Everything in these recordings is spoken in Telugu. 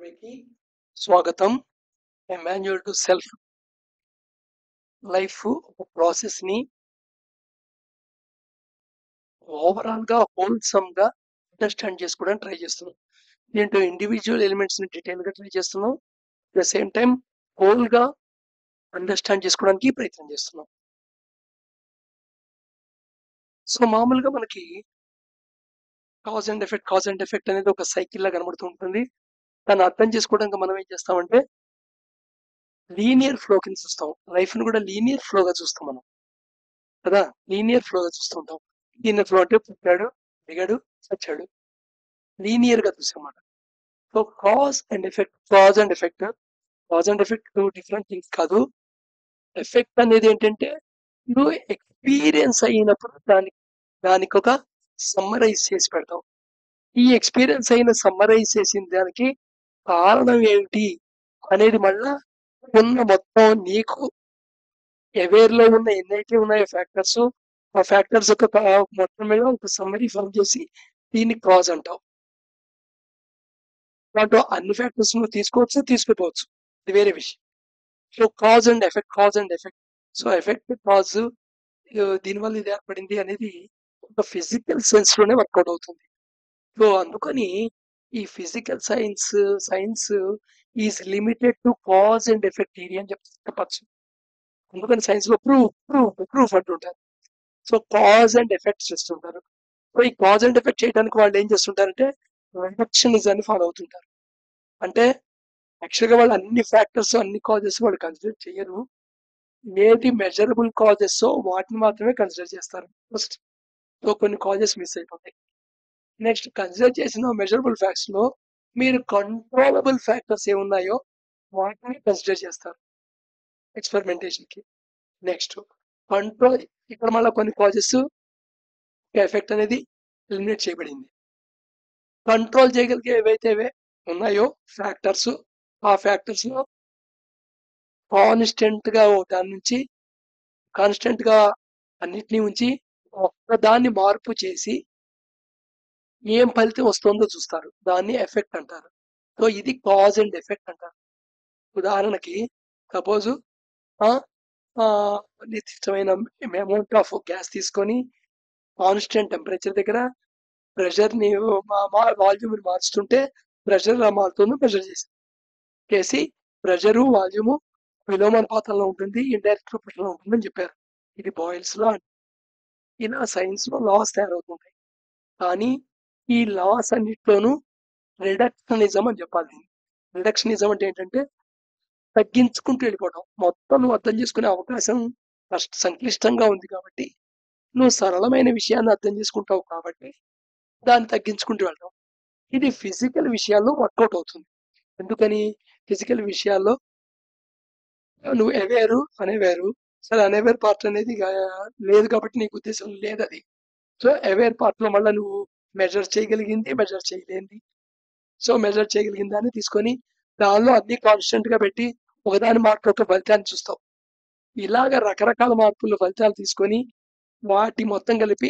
సర్వేకి స్వాగతం. Manual to self. లైఫ్ ఒక ప్రాసెస్ ని ఓవరాల్ గా హోల్సమ్ గా అండర్స్టాండ్ చేసుకోవడానికి ట్రై చేస్తున్నాం. దీంట్లో ఇండివిజువల్ ఎలిమెంట్స్ ని డీటెయిల్ గా ట్రై చేస్తున్నాం. At the same time whole గా అండర్స్టాండ్ చేసుకోవడానికి ప్రయత్నం చేస్తున్నాం. సో మామూలుగా మనకి కాజ్ అండ్ ఎఫెక్ట్ అనేది ఒక సైకిల్ లా కనబడుతూ ఉంటుంది. దాన్ని అర్థం చేసుకోవడానికి మనం ఏం చేస్తామంటే లీనియర్ ఫ్లో కింద చూస్తాం. లైఫ్ ని కూడా లీనియర్ ఫ్లో గా చూస్తాం మనం కదా. లీనియర్ ఫ్లో గా చూస్తుంటాం. లీనియర్ ఫ్లో అంటే పుట్టాడు, దిగాడు, చచ్చాడు, లీనియర్ గా చూసామాట. So cause and effect two different things కాదు. ఎఫెక్ట్ అనేది ఏంటంటే నువ్వు ఎక్స్పీరియన్స్ అయినప్పుడు దానికి ఒక సమ్మరైజ్ చేసి పెడతావు. ఈ ఎక్స్పీరియన్స్ అయిన సమ్మరైజ్ చేసిన దానికి కారణం ఏమిటి అనేది మళ్ళా ఉన్న మొత్తం నీకు అవేర్ లో ఉన్న ఎన్నైతే ఉన్నాయో ఫ్యాక్టర్స్, ఆ ఫ్యాక్టర్స్ యొక్క మొత్తం మీద ఒక సమ్మరీ ఫామ్ చేసి దీన్ని కాజ్ అంటావు. దాంట్లో అన్ని ఫ్యాక్టర్స్ నువ్వు తీసుకోవచ్చు, తీసుకోపోవచ్చు, ఇది వేరే విషయం. So cause and effect. So effect cause దీనివల్ల ఇది ఏర్పడింది అనేది ఒక ఫిజికల్ సెన్స్ లోనే వర్కౌట్ అవుతుంది. సో అందుకని ఈ physical science is limited to cause and effect theory అని చెప్పచ్చు. అందుకని సైన్స్ లో ప్రూఫ్ అంటుంటారు. సో కాజ్ అండ్ ఎఫెక్ట్ చేస్తుంటారు. సో ఈ కాజ్ అండ్ ఎఫెక్ట్ చేయడానికి వాళ్ళు ఏం చేస్తుంటారంటే రిడక్షనిజాన్ని ఫాలో అవుతుంటారు. అంటే యాక్చువల్గా వాళ్ళు అన్ని ఫ్యాక్టర్స్, అన్ని కాజెస్ వాళ్ళు కన్సిడర్ చేయరు. ఏది మెజరబుల్ కాజెస్ వాటిని మాత్రమే కన్సిడర్ చేస్తారు ఫస్ట్. సో కొన్ని కాజెస్ మిస్ అయిపోతాయి. నెక్స్ట్ కన్సిడర్ చేసిన మెజరబుల్ ఫ్యాక్ట్స్ లో మీరు కంట్రోలబుల్ ఫ్యాక్టర్స్ ఏమున్నాయో వాటిని కన్సిడర్ చేస్తారు ఎక్స్పెరిమెంటేషన్ కి. నెక్స్ట్ కంట్రోల్, ఇక్కడ మళ్ళీ కొన్ని కాజెస్ ఎఫెక్ట్ అనేది ఎలిమినేట్ చేయబడింది. కంట్రోల్ చేయగలిగే ఏవైతే ఉన్నాయో ఫ్యాక్టర్స్, ఆ ఫ్యాక్టర్స్ లో కాన్స్టెంట్ గా అన్నిటినీ ఉంచి ఒక్కదాన్ని మార్పు చేసి ఏం ఫలితం వస్తుందో చూస్తారు. దాన్ని ఎఫెక్ట్ అంటారు. సో ఇది కాజ్ అండ్ ఎఫెక్ట్ అంటారు. ఉదాహరణకి సపోజ్ నిర్దిష్టమైన అమౌంట్ ఆఫ్ గ్యాస్ తీసుకొని కాన్స్టెంట్ టెంపరేచర్ దగ్గర ప్రెషర్ ని వాల్యూమ్ మార్చుతుంటే ప్రెషర్ మారుతుందో మెజర్ చేసి ప్రెషరు వాల్యూము విలోమానుపాతంలో ఉంటుంది, ఇండైరెక్ట్ ప్రొపోర్షన్లో ఉంటుందని చెప్పారు. ఇది బాయిల్స్ లా. ఇలా సైన్స్ లో లాస్ తయారవుతుంటాయి. కానీ ఈ లాస్ అన్నిట్లోనూ రిడక్షనిజం అని చెప్పాలి. రిడక్షనిజం అంటే ఏంటంటే తగ్గించుకుంటూ వెళ్ళిపోవడం. మొత్తం నువ్వు అర్థం చేసుకునే అవకాశం సంక్లిష్టంగా ఉంది కాబట్టి నువ్వు సరళమైన విషయాన్ని అర్థం చేసుకుంటావు కాబట్టి దాన్ని తగ్గించుకుంటూ వెళ్తావు. ఇది ఫిజికల్ విషయాల్లో వర్కౌట్ అవుతుంది. ఎందుకని? ఫిజికల్ విషయాల్లో నువ్వు అనేవేరు సరే, అనేవేర్ పార్ట్ అనేది లేదు కాబట్టి నీకు ఉద్దేశం లేదు అది. సో అవేర్ పార్ట్ లో మళ్ళీ నువ్వు మెజర్ చేయగలిగింది, మెజర్ చేయలేంది. సో మెజర్ చేయగలిగిన దాన్ని తీసుకొని దానిలో అన్ని కాన్స్టెంట్ గా పెట్టి ఒకదాని మార్పు యొక్క ఫలితాన్ని చూస్తావు. ఇలాగ రకరకాల మార్పుల ఫలితాలు తీసుకొని వాటి మొత్తం కలిపి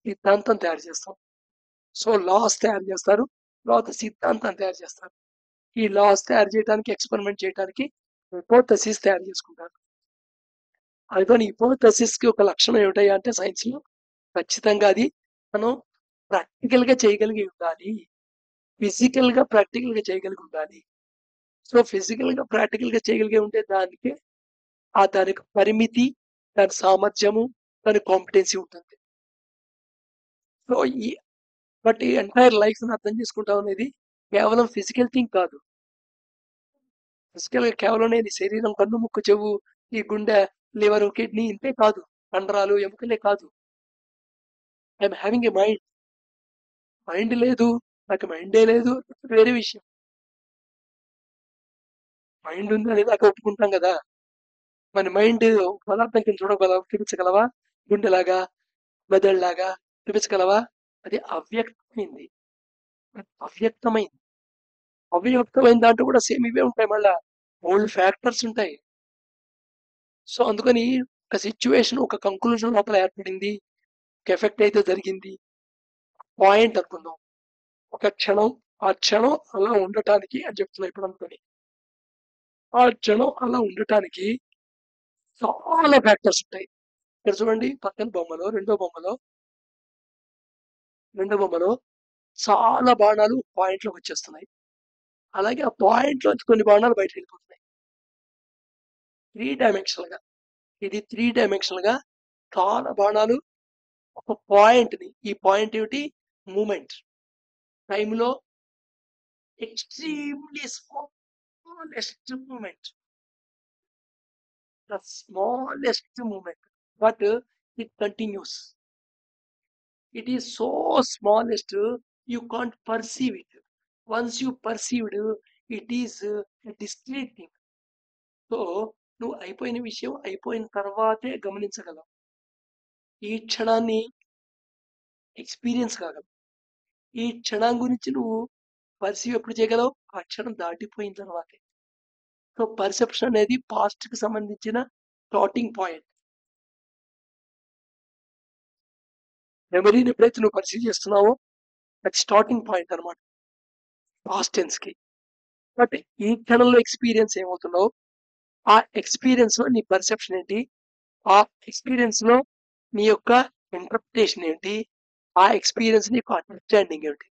సిద్ధాంతం తయారు చేస్తాం. సో లాస్ తయారు చేస్తారు, తర్వాత సిద్ధాంతం తయారు చేస్తారు. ఈ లాస్ తయారు చేయడానికి, ఎక్స్పెరిమెంట్ చేయడానికి హిపోథసిస్ తయారు చేసుకుంటారు. అందుకని హిపోథసిస్ కి ఒక లక్షణం ఏమిటయ్యా అంటే సైన్స్ లో ఖచ్చితంగా అది మనం ప్రాక్టికల్ గా చేయగలిగి ఉండాలి, ఫిజికల్ గా ప్రాక్టికల్ గా చేయగలిగి ఉండాలి. సో ఫిజికల్ గా ప్రాక్టికల్ గా చేయగలిగి ఉంటే దానికి దానికి పరిమితి, దాని సామర్థ్యము, దాని కాంపిటెన్సీ ఉంటుంది. సో ఈ ఎంటైర్ లైఫ్ ని అర్థం చేసుకుంటాం అనేది కేవలం ఫిజికల్ థింగ్ కాదు. ఫిజికల్ గా కేవలం నీ శరీరం, కన్ను, ముక్కు, చెవు, ఈ గుండె, లివర్, కిడ్నీ ఇంతే కాదు, కండరాలు, ఎముకలే కాదు. ఐఎమ్ హ్యావింగ్ ఏ మైండ్ లేదు, నాకు మైండే లేదు, వేరే విషయం. మైండ్ ఉంది అనేది నాకు ఒప్పుకుంటాం కదా. మన మైండ్ పదార్థం కింద చూపించగలవా? గుండెలాగా, మెదడులాగా చూపించగలవా? అది అవ్యక్తమైంది. అవ్యక్తమైన దాంట్లో కూడా సేమ్ ఇవే ఉంటాయి, మళ్ళా ఓల్డ్ ఫ్యాక్టర్స్ ఉంటాయి. సో అందుకని ఒక సిచ్యువేషన్, ఒక కంక్లూజన్ లోపల ఏర్పడింది, ఒక ఎఫెక్ట్ అయితే జరిగింది, పాయింట్ అనుకుందాం. ఒక క్షణం ఆ క్షణం అలా ఉండటానికి అని చెప్తున్నా ఇప్పుడు అనుకోని. ఆ క్షణం అలా ఉండటానికి చాలా ఫ్యాక్టర్స్ ఉంటాయి. ఇక్కడ చూడండి పక్కన బొమ్మలో రెండో బొమ్మలో చాలా బాణాలు పాయింట్లోకి వచ్చేస్తున్నాయి. అలాగే ఆ పాయింట్లోంచి కొన్ని బాణాలు బయటకు వెళ్ళిపోతున్నాయి. 3 డైమెన్షనల్ గా. ఇది 3 డైమెన్షనల్ గా చాలా బాణాలు ఒక పాయింట్ ని, ఈ పాయింట్ ఏమిటి? మూమెంట్. టైంలో extremely smallest moment, the smallest movement, but it continues. It is so smallest you can't perceive it. Once you perceived, it is a discrete thing. So నువ్వు అయిపోయిన విషయం అయిపోయిన తర్వాతే గమనించగలవు. ఈ క్షణాన్ని ఎక్స్పీరియన్స్ కాగలవు. ఈ క్షణం గురించి నువ్వు పర్సీవ్ ఎప్పుడు చేయగలవు? ఆ క్షణం దాటిపోయిన తర్వాతే. సో పర్సెప్షన్ అనేది పాస్ట్ కి సంబంధించిన స్టార్టింగ్ పాయింట్. మెమరీని ఎప్పుడైతే నువ్వు పర్సీవ్ చేస్తున్నావో అది స్టార్టింగ్ పాయింట్ అనమాట పాస్ట్ టెన్స్ కి. బట్ ఈ క్షణంలో ఎక్స్పీరియన్స్ ఏమవుతుందో ఆ ఎక్స్పీరియన్స్ లో నీ పర్సెప్షన్ ఏంటి, ఆ ఎక్స్పీరియన్స్ లో నీ యొక్క ఇంటర్ప్రిటేషన్ ఏంటి, ఆ ఎక్స్పీరియన్స్ నీ యొక్క అండర్స్టాండింగ్ ఏంటి.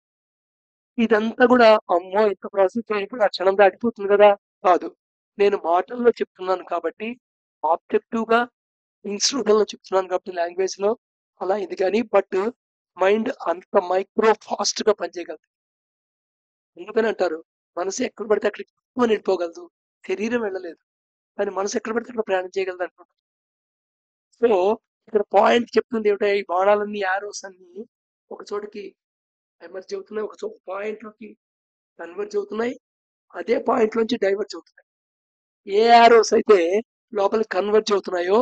ఇదంతా కూడా అమ్మో ఇంత ప్రాసెస్ అయినప్పుడు ఆ క్షణం దాటిపోతుంది కదా, కాదు. నేను మాటల్లో చెప్తున్నాను కాబట్టి, ఆబ్జెక్టివ్ గా ఇన్స్ట్రుమెంటల్ లో చెప్తున్నాను కాబట్టి లాంగ్వేజ్ లో అలా ఇది కానీ, బట్ మైండ్ అంత మైక్రో ఫాస్ట్ గా పనిచేయగలదు. ఎందుకని అంటారు, మనసు ఎక్కడ పడితే అక్కడికి ఎక్కువ వెళ్ళిపోగలదు, శరీరం వెళ్ళలేదు, కానీ మనసు ఎక్కడ పడితే అక్కడ ప్రయాణం చేయగలదు అంటున్నారు. సో ఇక్కడ పాయింట్ చెప్తుంది ఏమిటో, ఈ బాణాలన్నీ యారోస్ అన్ని ఒక చోటకి ఎమర్జ్ అవుతున్నాయి, ఒక పాయింట్ లోకి కన్వర్జ్ అవుతున్నాయి, అదే పాయింట్ నుంచి డైవర్జ్ అవుతున్నాయి. ఏ యారోస్ అయితే లోపల కన్వర్జ్ అవుతున్నాయో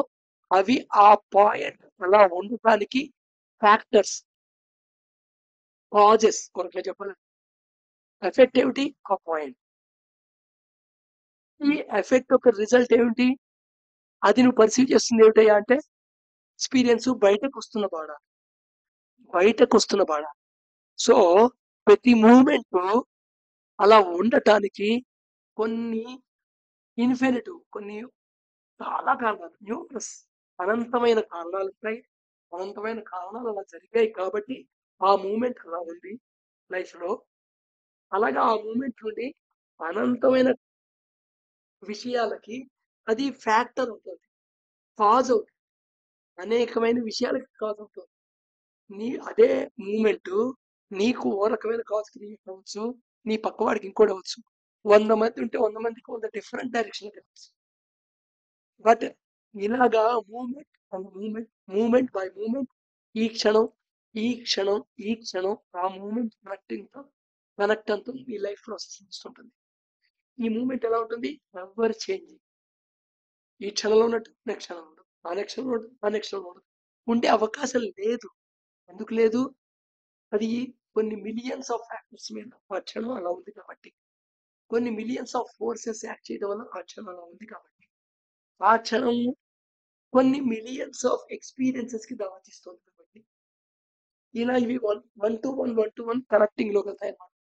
అవి ఆ పాయింట్ అలా ఉండటానికి ఫ్యాక్టర్స్, కాజెస్. కొరకగా చెప్పాలి, ఎఫెక్ట్ ఏమిటి? ఆ పాయింట్. ఈ ఎఫెక్ట్ యొక్క రిజల్ట్ ఏమిటి? అది నువ్వు పర్సీవ్ చేస్తుంది ఏమిటయ్యా అంటే ఎక్స్పీరియన్స్, బయటకు వస్తున్న బాణ. సో ప్రతి మూమెంట్ అలా ఉండటానికి కొన్ని ఇన్ఫినిటివ్, కొన్ని చాలా కారణాలు, న్యూమరస్, అనంతమైన కారణాలు ఉంటాయి. అనంతమైన కారణాలు అలా జరిగాయి కాబట్టి ఆ మూమెంట్ అలా ఉంది లైఫ్ లో. అలాగా ఆ మూమెంట్ నుండి అనంతమైన విషయాలకి అది ఫ్యాక్టర్ అవుతుంది, కాజ్ అవుతుంది, అనేకమైన విషయాలకి కాజ్ అవుతుంది. నీ అదే మూమెంట్ నీకు ఓ రకమైన కాజ్ క్రియేట్ అవ్వచ్చు, నీ పక్కవాడికి ఇంకోటి అవ్వచ్చు. 100 మంది ఉంటే 100 మందికి 100 డిఫరెంట్ డైరెక్షన్ అవ్వచ్చు. బట్ ఇలాగా మూమెంట్ బై మూమెంట్, ఈ క్షణం ఈ క్షణం ఈ క్షణం ఆ మూమెంట్ కనెక్ట్ అంతా నీ లైఫ్ ప్రాసెస్ ఉంటుంది. ఈ మూమెంట్ ఎలా ఉంటుంది? Ever changing. ఈ క్షణంలో ఉన్నట్టు నెక్స్ట్ క్షణం ఉండదు, ఆ నెక్స్ట్ క్షణంలో ఉండదు, ఆ నెక్స్ట్ క్షణంలో ఉండదు. ఉండే అవకాశం లేదు. ఎందుకు లేదు? అది కొన్ని మిలియన్స్ ఆఫ్ ఫ్యాక్టర్స్ మీద ఆ క్షణం అలా ఉంది కాబట్టి, కొన్ని మిలియన్స్ ఆఫ్ ఫోర్సెస్ యాక్ట్ చేయడం వల్ల ఆ క్షణం అలా ఉంది కాబట్టి, ఆ క్షణం కొన్ని మిలియన్స్ ఆఫ్ ఎక్స్పీరియన్సెస్ కి దావతిస్తుంది కాబట్టి, ఇలా ఇవి వన్ టు వన్ కనెక్టింగ్ లోకి వెళ్తాయి అన్నమాట.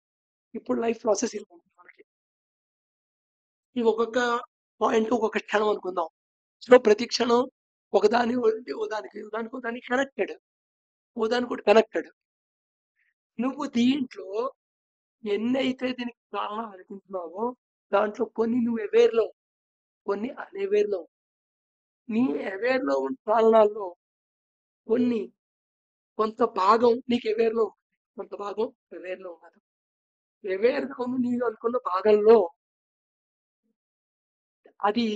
ఇప్పుడు లైఫ్ ప్రాసెస్ ఇలా ఉంటుంది మనకి. ఈ ఒక్కొక్క పాయింట్ ఒక్కొక్క క్షణం అనుకుందాం. సో ప్రతి క్షణం ఒకదాని ఒకదానికి కనెక్టెడ్, ఒకదానికి ఒకటి కనెక్టెడ్. నువ్వు దీంట్లో ఎన్నైతే దీనికి కారణం అనుకుంటున్నావో దాంట్లో కొన్ని నువ్వు అవేర్ లో, కొన్ని అన్అవేర్ లో. నీ అవేర్ లో ఉన్న కారణాల్లో కొన్ని, కొంత భాగం నీకు అవేర్ లో, కొంత భాగం అవేర్ లో ఉండదు. అవేర్ గా ఉంది నీకు అనుకున్న భాగంలో అది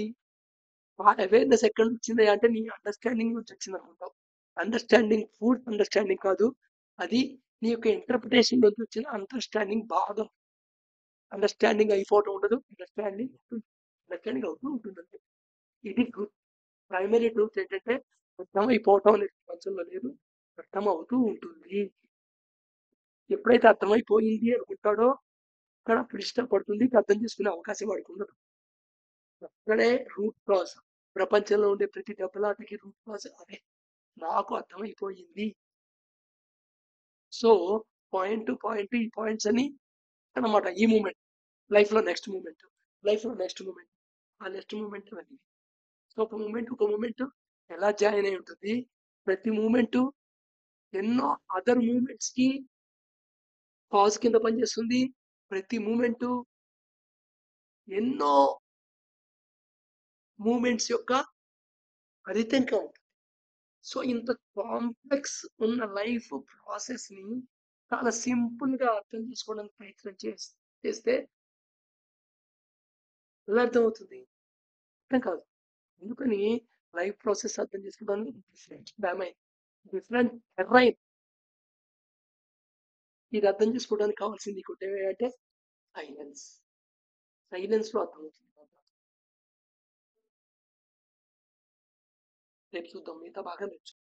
అవేర్నెస్ ఎక్కడ నుంచి వచ్చింది అంటే నీ అండర్స్టాండింగ్ నుంచి వచ్చింది అనుకుంటావు. అండర్స్టాండింగ్ ఫుడ్ అండర్స్టాండింగ్ కాదు, అది నీ యొక్క ఇంటర్ప్రిటేషన్ నుంచి వచ్చిన అండర్స్టాండింగ్ భాగం. అండర్స్టాండింగ్ అయిపోవటం ఉండదు, అండర్స్టాండింగ్ అవుతూ ఉంటుంది. ఇది ప్రైమరీ ట్రూత్ ఏంటంటే అర్థం అయిపోవటం అనేది ప్రపంచంలో లేదు, అర్థం అవుతూ ఉంటుంది. ఎప్పుడైతే అర్థమైపోయింది అనుకుంటాడో అక్కడ పులిస్టప్ పడుతుంది, అర్థం చేసుకునే అవకాశం వాడికి ఉండదు. అక్కడే రూట్ కాజ్. ప్రపంచంలో ఉండే ప్రతి దెబ్బలాటకి రూట్ కాజ్ అదే, నాకు అర్థమైపోయింది. సో పాయింట్ టు పాయింట్ ఈ పాయింట్స్ అని అన్నమాట. ఈ మూమెంట్ లైఫ్‌లో నెక్స్ట్ మూమెంట్. లైఫ్‌లో నెక్స్ట్ మూమెంట్. ఆ నెక్స్ట్ మూమెంట్ అది. సో, ఒక మూమెంట్ ఎలా జాయిన్ అయి ఉంటుంది. ప్రతి మూమెంట్ ఎన్నో అదర్ మూమెంట్స్‌కి పాజ్ కింద పనిచేస్తుంది. ప్రతి మూమెంట్ ఎన్నో మూమెంట్స్ యొక్క ఫలితంగా ఉంటుంది. సో, ఇంత కాంప్లెక్స్ ఉన్న లైఫ్ ప్రాసెస్‌ని చాలా సింపుల్‌గా అర్థం చేసుకోవడానికి ప్రయత్నం చేస్తే ఎలా అర్థమవుతుంది? అర్థం కాదు. అందుకని లైఫ్ ప్రాసెస్ అర్థం చేసుకోవడానికి డిఫరెంట్ డొమైన్, డిఫరెంట్ టెర్రైన్. ఇది అర్థం చేసుకోవడానికి కావాల్సింది ఇంకోటి అంటే సైలెన్స్. సైలెన్స్‌లో అర్థమవుతుంది. రేపు చూద్దాం. మిగతా బాగా నేర్చుకుందాం.